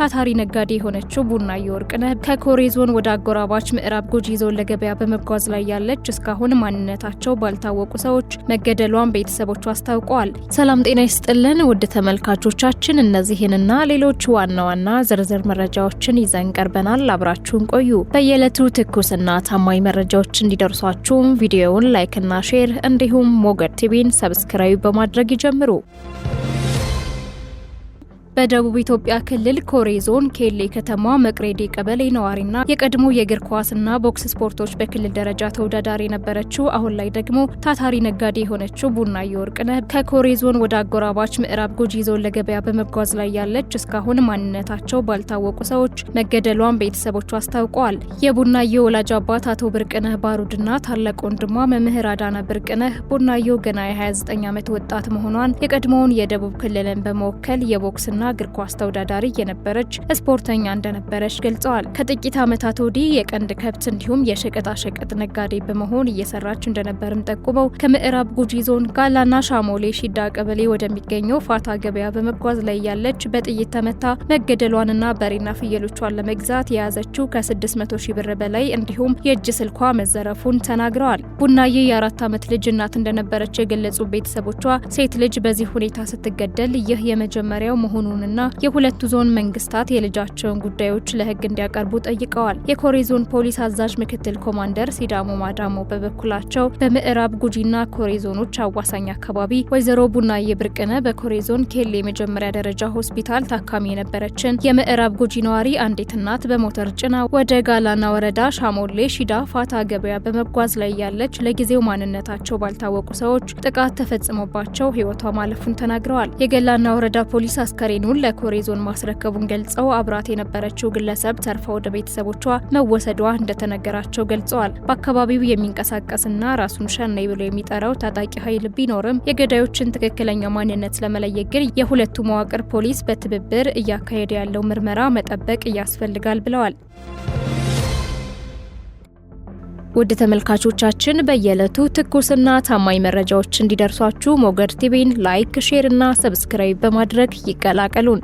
ታታሪ ነጋዴ የሆነችው ቡናዮ ወርቅነህ ከኮሬ ዞን ወደ አጎራባች ምዕራብ ጉጂ ዞን ለገበያ በመጓዝ ላይ ያለች እስካሁን ማንነታቸው ባልታወቁ ሰዎች መገደሏን ቤተሰቦቿ አስታውቀዋል። ሰላም ጤና ይስጥልን ውድ ተመልካቾቻችን፣ እነዚህንና ሌሎች ዋና ዋና ዝርዝር መረጃዎችን ይዘን ቀርበናል። አብራችሁን ቆዩ። በየዕለቱ ትኩስና ታማኝ መረጃዎች እንዲደርሷችሁ ቪዲዮውን ላይክ እና ሼር እንዲሁም ሞገድ ቲቪን ሰብስክራይብ በማድረግ ይጀምሩ። በደቡብ ኢትዮጵያ ክልል ኮሬ ዞን ኬሌ ከተማ መቅሬዴ ቀበሌ ነዋሪና የቀድሞ የእግር ኳስና ቦክስ ስፖርቶች በክልል ደረጃ ተወዳዳሪ የነበረችው አሁን ላይ ደግሞ ታታሪ ነጋዴ የሆነችው ቡናዮ ወርቅነህ ከኮሬ ዞን ወደ አጎራባች ምዕራብ ጉጂ ዞን ለገበያ በመጓዝ ላይ ያለች እስካሁን ማንነታቸው ባልታወቁ ሰዎች መገደሏን ቤተሰቦቿ አስታውቀዋል። የቡናዮ ወላጅ አባት አቶ ብርቅነህ ባሩድና ታላቅ ወንድሟ መምህር አዳና ብርቅነህ ቡናዮ ገና የ29 ዓመት ወጣት መሆኗን የቀድሞውን የደቡብ ክልልን በመወከል የቦክስና እግር ኳስ ተወዳዳሪ የነበረች ስፖርተኛ እንደነበረች ገልጸዋል። ከጥቂት ዓመታት ወዲህ የቀንድ ከብት እንዲሁም የሸቀጣ ሸቀጥ ነጋዴ በመሆን እየሰራች እንደነበርም ጠቁመው ከምዕራብ ጉጂ ዞን ጋላና ሻሞሌ ሺዳ ቀበሌ ወደሚገኘው ፋታ ገበያ በመጓዝ ላይ ያለች በጥይት ተመታ መገደሏንና በሬና ፍየሎቿን ለመግዛት የያዘችው ከ600 ሺህ ብር በላይ እንዲሁም የእጅ ስልኳ መዘረፉን ተናግረዋል። ቡናዬ የ4 ዓመት ልጅ እናት እንደነበረች የገለጹ ቤተሰቦቿ ሴት ልጅ በዚህ ሁኔታ ስትገደል ይህ የመጀመሪያው መሆኑንና የሁለቱ ዞን መንግስታት የልጃቸውን ጉዳዮች ለሕግ እንዲያቀርቡ ጠይቀዋል። የኮሬ ዞን ፖሊስ አዛዥ ምክትል ኮማንደር ሲዳሞ ማዳሞ በበኩላቸው በምዕራብ ጉጂና ኮሬ ዞኖች አዋሳኝ አካባቢ ወይዘሮ ቡናዬ ብርቅነህ በኮሬ ዞን ኬሌ የመጀመሪያ ደረጃ ሆስፒታል ታካሚ የነበረችን የምዕራብ ጉጂ ነዋሪ አንዲት እናት በሞተር ጭና ወደ ጋላና ወረዳ ሻሞሌ ሺዳ ፋታ ገበያ በመጓዝ ላይ ያለች ለጊዜው ማንነታቸው ባልታወቁ ሰዎች ጥቃት ተፈጽሞባቸው ሕይወቷ ማለፉን ተናግረዋል። የገላና ወረዳ ፖሊስ አስከሬኑን ለኮሬ ዞን ማስረከቡን ገልጸው አብራት የነበረችው ግለሰብ ተርፋ ወደ ቤተሰቦቿ መወሰዷ እንደተነገራቸው ገልጸዋል። በአካባቢው የሚንቀሳቀስና ራሱን ሸኔ ብሎ የሚጠራው ታጣቂ ኃይል ቢኖርም የገዳዮችን ትክክለኛ ማንነት ለመለየት ግን የሁለቱ መዋቅር ፖሊስ በትብብር እያካሄደ ያለው ምርመራ መጠበቅ ያስፈልጋል ብለዋል። ውድ ተመልካቾቻችን በየዕለቱ ትኩስና ታማኝ መረጃዎች እንዲደርሷችሁ ሞገድ ቲቪን ላይክ፣ ሼር እና ሰብስክራይብ በማድረግ ይቀላቀሉን።